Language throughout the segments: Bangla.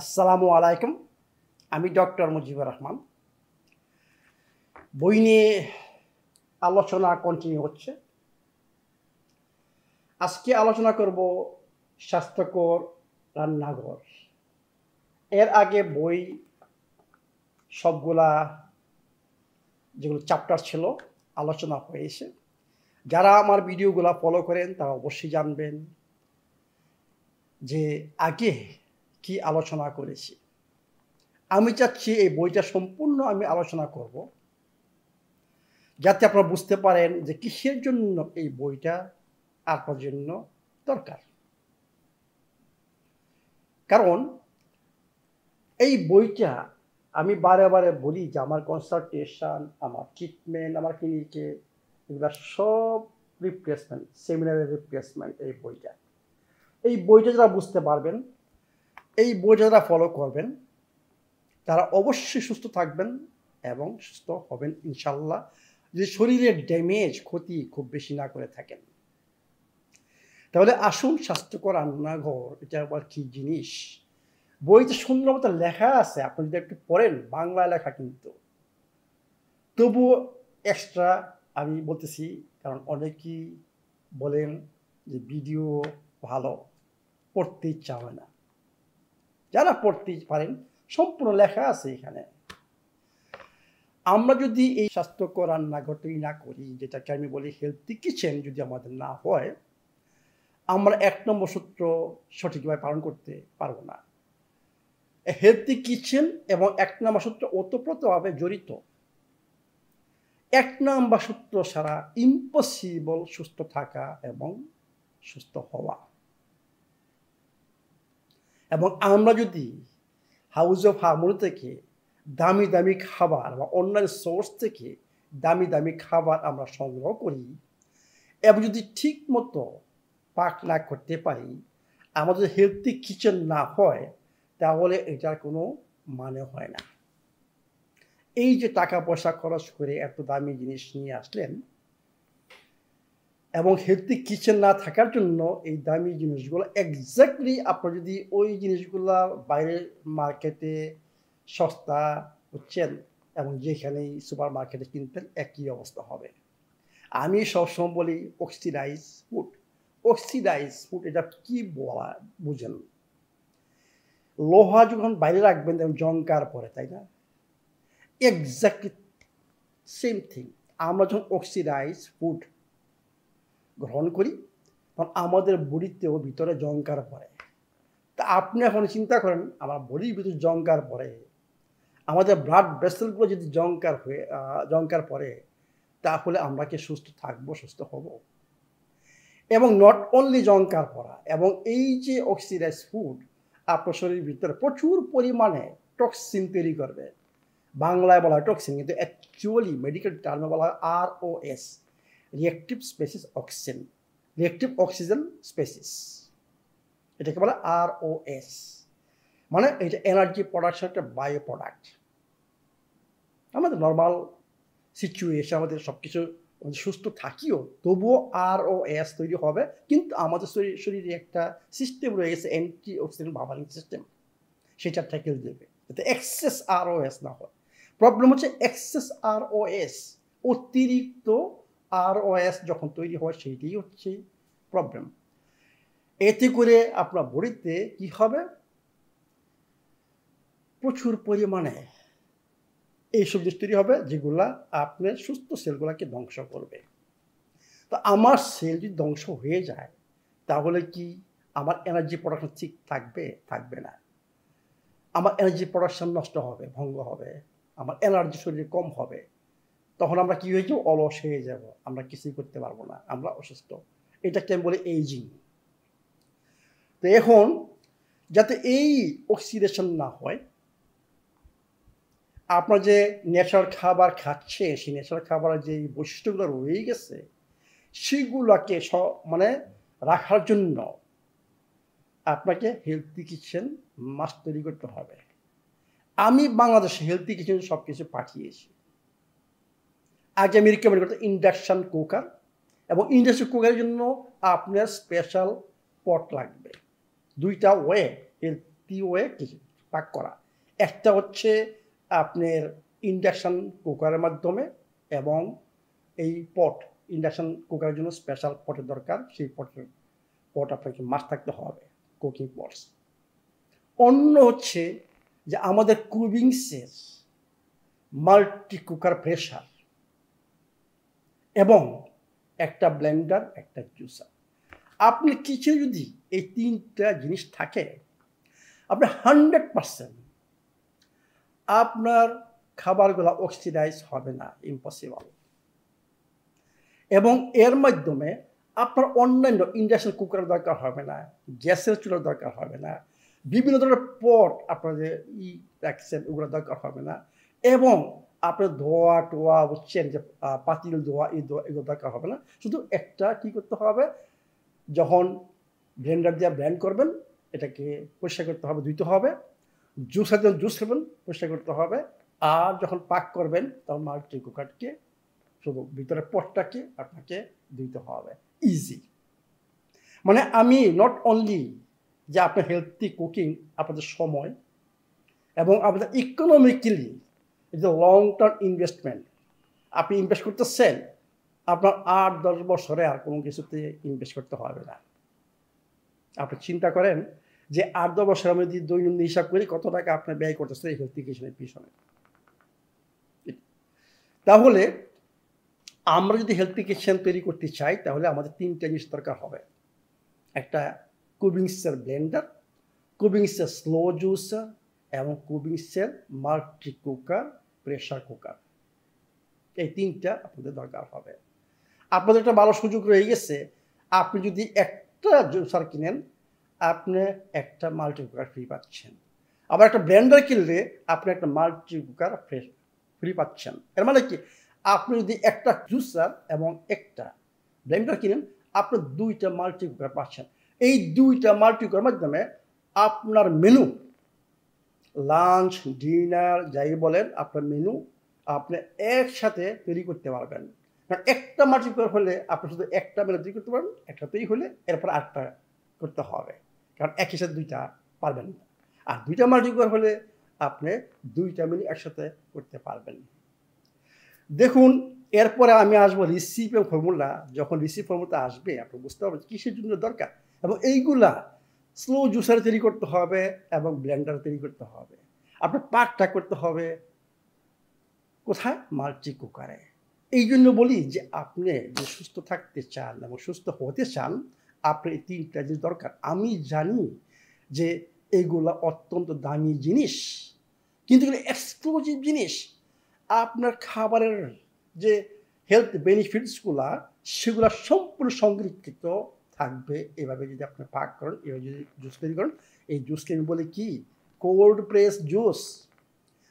আসসালামু আলাইকুম। আমি ডক্টর মুজিবুর রহমান। বই নিয়ে আলোচনা কন্টিনিউ হচ্ছে। আজকে আলোচনা করব স্বাস্থ্যকর রান্নাঘর। এর আগে বই সবগুলা যেগুলো চ্যাপ্টার ছিল আলোচনা হয়েছে। যারা আমার ভিডিওগুলো ফলো করেন তারা অবশ্যই জানবেন যে আগে কি আলোচনা করেছি। আমি চাচ্ছি এই বইটা সম্পূর্ণ আমি আলোচনা করব, যাতে আপনারা বুঝতে পারেন যে কিসের জন্য এই বইটা আপনার জন্য দরকার। কারণ এই বইটা আমি বারে বারে বলি যে আমার কনসালটেশন, আমার ট্রিটমেন্ট, আমার ক্লিনিকে এগুলো সব রিপ্লেসমেন্ট, সেমিনারের রিপ্লেসমেন্ট এই বইটা যারা বুঝতে পারবেন, এই বইটা যারা ফলো করবেন, তারা অবশ্যই সুস্থ থাকবেন এবং সুস্থ হবেন ইনশাল্লাহ, যদি শরীরের ড্যামেজ, ক্ষতি খুব বেশি না করে থাকেন। তাহলে আসুন, স্বাস্থ্যকর রান্নাঘর এটা আবার কি জিনিস। বইতে সুন্দর মতো লেখা আছে, আপনি যদি একটু পড়েন, বাংলা লেখা কিন্তু, তবুও এক্সট্রা আমি বলতেছি, কারণ অনেকেই বলেন যে ভিডিও ভালো, পড়তে ইচ্ছা হয় না। যারা পড়তে পারেন, সম্পূর্ণ লেখা আছে এখানে। আমরা যদি এই স্বাস্থ্যকর রান্নাঘরটি না করি, যেটাকে আমি বলি হেলথি কিচেন, যদি আমাদের না হয়, আমরা 1 নম্বর সূত্র সঠিকভাবে পালন করতে পারবো না। হেলথি কিচেন এবং 1 নম্বর সূত্র ওতপ্রোতভাবে জড়িত। 1 নম্বর সূত্র ছাড়া ইম্পসিবল সুস্থ থাকা এবং সুস্থ হওয়া। এবং আমরা যদি হাউস অফ হারমোনি থেকে দামি দামি খাবার বা অন্যান্য সোর্স থেকে দামি দামি খাবার আমরা সংগ্রহ করি এবং যদি ঠিক মতো পাক না করতে পারি, আমাদের হেলথি কিচেন না হয়, তাহলে এটার কোনো মানে হয় না। এই যে টাকা পয়সা খরচ করে এত দামি জিনিস নিয়ে আসলেন, এবং হেলথি কিচেন না থাকার জন্য এই দামি জিনিসগুলো এক্স্যাক্টলি আপনার যদি ওই জিনিসগুলো বাইরের মার্কেটে সস্তা হচ্ছেন এবং যেখানেই সুপার মার্কেটে কিনতেন একই অবস্থা হবে। আমি সবসময় বলি অক্সিডাইজ ফুড এটা কি বলা বুঝেন? লোহা যখন বাইরে রাখবেন তখন জংকার পরে, তাই না? Exactly same thing. আমরা যখন অক্সিডাইজ ফুড গ্রহণ করি তখন আমাদের বডিতেও ভিতরে জংকার পড়ে। তা আপনি এখন চিন্তা করেন, আমার বডির ভিতরে জংকার পড়ে, আমাদের ব্লাড ভেসেলগুলো যদি জংকার পড়ে, তাহলে আমরা কি সুস্থ থাকবো, সুস্থ হব? এবং নট অনলি জংকার পড়া, এবং এই যে অক্সিডাইজ ফুড আপনার শরীরের ভিতরে প্রচুর পরিমাণে টক্সিন তৈরি করবে। বাংলায় বলা হয় টক্সিন, কিন্তু অ্যাকচুয়ালি মেডিকেল টার্মে বলা হয় ROS, reactive species oxygen, reactive oxygen species. এটাকে বলে ROS, মানে এটা এনার্জি প্রোডাকশন একটা বায়ো প্রোডাক্ট। আমাদের নর্মাল সিচুয়েশন, আমাদের সব কিছু সুস্থ থাকিও, তবুও ROS তৈরি হবে, কিন্তু আমাদের শরীরে একটা সিস্টেম রয়ে গেছে, অ্যান্টি অক্সিডেন্ট বার্নিং সিস্টেম, সেটা ট্যাকেল দেবে যাতে এক্সেস ROS না হয়। প্রবলেম হচ্ছে এক্সেস ROS, অতিরিক্ত ROS যখন তৈরি হয়, সেইটাই হচ্ছে প্রবলেম। এতে করে আপনার বডিতে কি হবে? প্রচুর পরিমাণে এইসব জিনিস তৈরি হবে, যেগুলা আপনার সুস্থ সেলগুলোকে ধ্বংস করবে। তো আমার সেল যদি ধ্বংস হয়ে যায়, তাহলে কি আমার এনার্জি প্রোডাকশন ঠিক থাকবে? থাকবে না। আমার এনার্জি প্রোডাকশন নষ্ট হবে, ভঙ্গ হবে, আমার এনার্জি শরীরে কম হবে। তখন আমরা কি হয়ে যাব? অলস হয়ে যাব, আমরা কিছুই করতে পারবো না, আমরা অসুস্থ। এটাকে আমি বলি এইজিং। তো এখন যাতে এই অক্সিডেশন না হয়, আপনার যে ন্যাচারাল খাবার খাচ্ছে, সেই ন্যাচারাল খাবারের যে বৈশিষ্ট্যগুলো রয়ে গেছে, সেগুলোকে মানে রাখার জন্য আপনাকে হেলথি কিচেন মাস্ট তৈরি করতে হবে। আমি বাংলাদেশে হেলথি কিচেন সব কিছু পাঠিয়েছি। আগে আমি রিকমেন্ড করতে ইন্ডাকশান কুকার, এবং ইন্ডাকশান কুকারের জন্য আপনার স্পেশাল পট লাগবে। 2টা ওয়ে, হেলথি ওয়ে পাক করা। একটা হচ্ছে আপনার ইন্ডাকশন কুকারের মাধ্যমে, এবং এই পট ইন্ডাকশন কুকারের জন্য স্পেশাল পটের দরকার, সেই পট আপনাকে মাস্ট থাকতে হবে, কুকিং পটস। অন্য হচ্ছে যে আমাদের কুবিংসের মাল্টি কুকার প্রেশার, এবং একটা ব্লেন্ডার, একটা জুসার। আপনি কিছু যদি এই তিনটা জিনিস থাকে, আপনি 100% আপনার খাবারগুলো অক্সিডাইজ হবে না, ইম্পসিবল। এবং এর মাধ্যমে আপনার অন্যান্য ইন্ডাকশন কুকারের দরকার হবে না, গ্যাসের চুলার দরকার হবে না, বিভিন্ন ধরনের পট আপনার যে রাখছেন ওগুলো দরকার হবে না, এবং আপনার ধোয়া টোয়া বুঝছেন যে পাতিল ধোয়া এগুলো দরকার হবে না। শুধু একটা কি করতে হবে, যখন ব্লেন্ডার দিয়ে ব্লেন্ড করবেন এটাকে পরিষ্কার করতে হবে, ধুইতে হবে। জুসার যখন জুস খাবেন পরিষ্কার করতে হবে। আর যখন পাক করবেন তখন মাল্টি কুকারকে শুধু ভিতরের পটটাকে আপনাকে দিতে হবে। ইজি। মানে আমি নট অনলি যে আপনার হেলথি কুকিং, আপনাদের সময় এবং আপনাদের ইকোনমিক্যালি যে লং টার্ম ইনভেস্টমেন্ট, আপনি ইনভেস্ট করতেছেন, আপনার 8-10 বছরে আর কোনো কিছুতে ইনভেস্ট করতে হবে না। আপনি চিন্তা করেন যে 8-10 বছর আমি যদি দৈনন্দিন হিসাব করি কত টাকা আপনি ব্যয় করতেছেন এই হেলথ কিচেনের পিছনে। তাহলে আমরা যদি হেলথ কিচেন তৈরি করতে চাই তাহলে আমাদের 3টা জিনিস দরকার হবে। একটা কুবিংসের ব্লেন্ডার, কুবিংসের স্লো জুসার, এবং কুবিংসের মাল্টি কুকার প্রেশার কুকার। এই 3টা আপনাদের দরকার হবে। আপনাদের একটা ভালো সুযোগ রয়ে গেছে, আপনি যদি একটা জুসার কিনেন আপনি একটা মাল্টি কুকার ফ্রি পাচ্ছেন, আবার একটা ব্লেন্ডার কিনলে আপনি একটা মাল্টি কুকার ফ্রি পাচ্ছেন। এর মানে কি, আপনি যদি একটা জুসার এবং একটা ব্লেন্ডার কিনেন আপনি 2টা মাল্টি কুকার পাচ্ছেন। এই 2টা মাল্টি কুকারের মাধ্যমে আপনার মেনু, লাঞ্চ ডিনার যাই বলেন, আপনার মেনু আপনি একসাথে তৈরি করতে পারবেন। কারণ একটা মাল্টি কুকার হলে আপনি শুধু একটা মেনু তৈরি করতে পারবেন, একটা তৈরি হলে এরপর 8টা করতে হবে, কারণ একই সাথে 2টা পারবেন না। আর 2টা মাল্টি কুকার হলে আপনি 2টা মেনু একসাথে করতে পারবেন। দেখুন, এরপরে আমি আসবো রিসিপ এবং ফর্মুলা। যখন রিসিপ ফর্মুলা আসবে আপনি বুঝতে পারবেন কিসের জন্য দরকার, এবং এইগুলা স্লো জুসার তৈরি করতে হবে এবং ব্লেন্ডার তৈরি করতে হবে। আপনার পাকটা করতে হবে কোথায়? মাল্টি কুকারে। এই জন্য বলি যে আপনি যে সুস্থ থাকতে চান এবং সুস্থ হতে চান, আপনার এই 3টা জিনিস দরকার। আমি জানি যে এইগুলা অত্যন্ত দামি জিনিস, কিন্তু এগুলো এক্সক্লুসিভ জিনিস। আপনার খাবারের যে হেলথ বেনিফিটসগুলা সেগুলো সম্পূর্ণ সংরক্ষিত থাকবে এভাবে যদি আপনি পাক করেন, এভাবে যদি জুস তৈরি করেন। এই জুসকে আমি বলি কি, কোল্ড প্রেস জুস।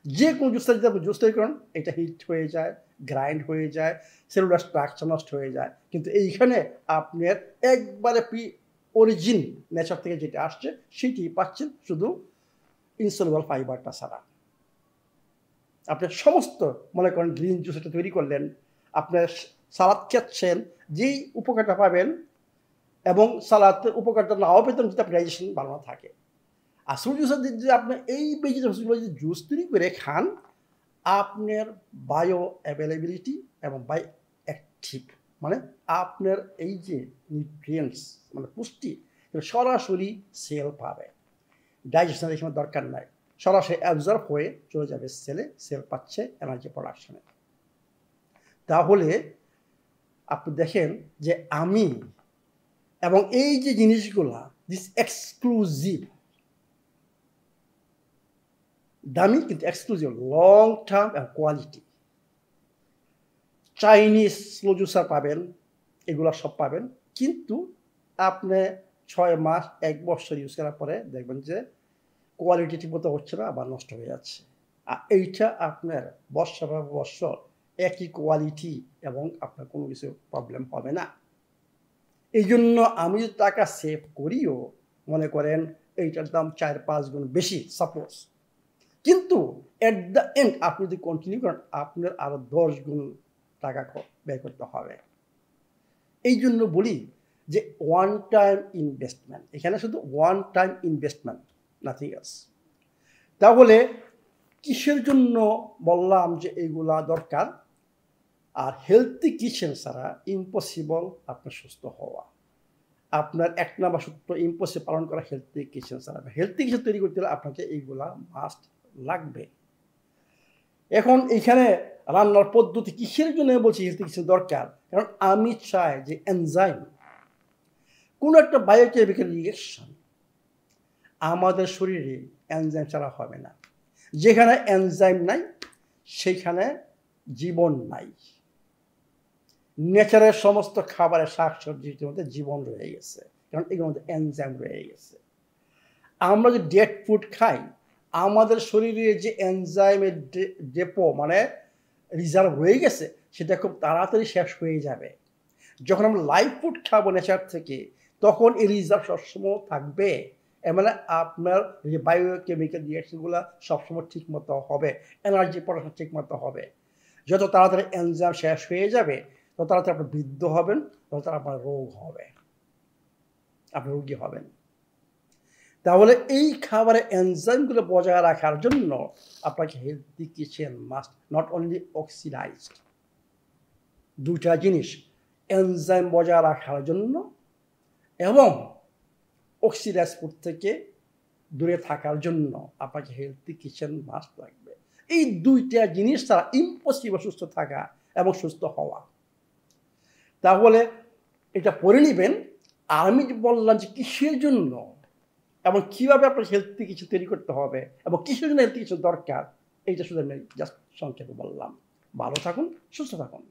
যে কোনো জুসটা যদি আপনি জুস তৈরি করেন এটা হিট হয়ে যায়, গ্রাইন্ড হয়ে যায়, সেলুলার স্ট্রাকচার নষ্ট হয়ে যায়। কিন্তু এইখানে আপনার একবারে অরিজিন নেচার থেকে যেটা আসছে সেটি পাচ্ছেন, শুধু ইনসলুবল ফাইবারটা ছাড়া। আপনি সমস্ত মনে করেন গ্রিন জুস এটা তৈরি করলেন, আপনার সালাদ খাচ্ছেন, যেই উপকারটা পাবেন, এবং সালাদের উপকারটা নাও পেতেন যদি আপনার ডাইজেশন ভালো না থাকে। আসল জুসের যদি আপনি এই ভেজিটেবলসগুলো যদি জুস তৈরি করে খান, আপনার বায়ো অ্যাভেলেবিলিটি এবং বায়ো অ্যাক্টিভ, মানে আপনার এই যে নিউট্রিয়েন্টস মানে পুষ্টি সরাসরি সেল পাবে, ডাইজেশনের সময় দরকার নাই, সরাসরি অ্যাবজর্ব হয়ে চলে যাবে সেলে, সেল পাচ্ছে এনার্জি প্রোডাকশনে। তাহলে আপনি দেখেন যে আমি এবং এই যে জিনিসগুলা দিস এক্সক্লুসিভ, দামি কিন্তু এক্সক্লুসিভ, লং টার্ম এবং কোয়ালিটি। চাইনিজ স্লো জুসার পাবেন, এগুলো সব পাবেন, কিন্তু আপনি 6 মাস 1 বছর ইউজ করার পরে দেখবেন যে কোয়ালিটি ঠিকমতো হচ্ছে না বা নষ্ট হয়ে যাচ্ছে। আর এইটা আপনার বছর পর বছর একই কোয়ালিটি এবং আপনার কোনো কিছু প্রবলেম হবে না। এই জন্য আমি যদি টাকা সেভ করিও, মনে করেন এইটার দাম 4-5 গুণ বেশি সাপোজ, কিন্তু এট দ্য এন্ড আপনি যদি কন্টিনিউ করেন আপনার আরও 10 গুণ টাকা ব্যয় করতে হবে। এই জন্য বলি যে ওয়ান টাইম ইনভেস্টমেন্ট, এখানে শুধু one time investment, nothing else. তাহলে কিসের জন্য বললাম যে এইগুলা দরকার? আর হেলথি কিচেন ছাড়া ইম্পসিবল আপনার সুস্থ হওয়া। আপনার ১ নাম্বার সূত্র ইম্পসিবল পালন করা হেলথি কিচেন ছাড়া। হেলথি কিচেন তৈরি করতে হলে আপনাকে এইগুলা মাস্ট লাগবে। এখন এইখানে রান্নার পদ্ধতি কিসের জন্য বলছি হেলথি কিচেন দরকার? কারণ আমি চাই যে এনজাইম, কোনো একটা বায়োকেমিক্যাল রিঅ্যাকশন আমাদের শরীরে এনজাইম ছাড়া হবে না। যেখানে এনজাইম নাই সেখানে জীবন নাই। নেচারের সমস্ত খাবারের শাকসবজির মধ্যে জীবন রয়ে গেছে, কারণ এগুলোর মধ্যে এনজাইম রয়ে গেছে। আমরা যে ডেড ফুড খাই, আমাদের শরীরে যে এনজাইমের ডেপো মানে রিজার্ভ রয়ে গেছে, সেটা খুব তাড়াতাড়ি শেষ হয়ে যাবে। যখন আমরা লাইভ ফুড খাবো নেচার থেকে, তখন এই রিজার্ভ সবসময় থাকবে। মানে আপনার যে বায়োকেমিক্যাল রিঅ্যাকশনগুলো সবসময় ঠিক মতো হবে, এনার্জি প্রোডাকশন ঠিক মতো হবে। যত তাড়াতাড়ি এনজাইম শেষ হয়ে যাবে, তত তাড়াতাড়ি আপনি বৃদ্ধ হবেন, তত তাড়াতাড়ি আপনার রোগ হবে, আপনি রোগী হবেন। তাহলে এই খাবারে এনজাইমগুলো বজায় রাখার জন্য আপনাকে healthy kitchen must not only oxidised. দুটা জিনিস, এনজাইম বজায় রাখার জন্য এবং অক্সিডাইজ ফুড থেকে দূরে থাকার জন্য আপনাকে হেলথি কিচেন মাস্ট লাগবে। এই দুইটা জিনিস ছাড়া ইম্পসিবল সুস্থ থাকা এবং সুস্থ হওয়া। তাহলে এটা পড়ে নেবেন। আর আমি বললাম যে কিসের জন্য এবং কীভাবে আপনার হেলথি কিছু তৈরি করতে হবে এবং কিসের জন্য হেলথি কিছু দরকার, এইটা শুধু আমি জাস্ট সংক্ষেপে বললাম। ভালো থাকুন, সুস্থ থাকুন।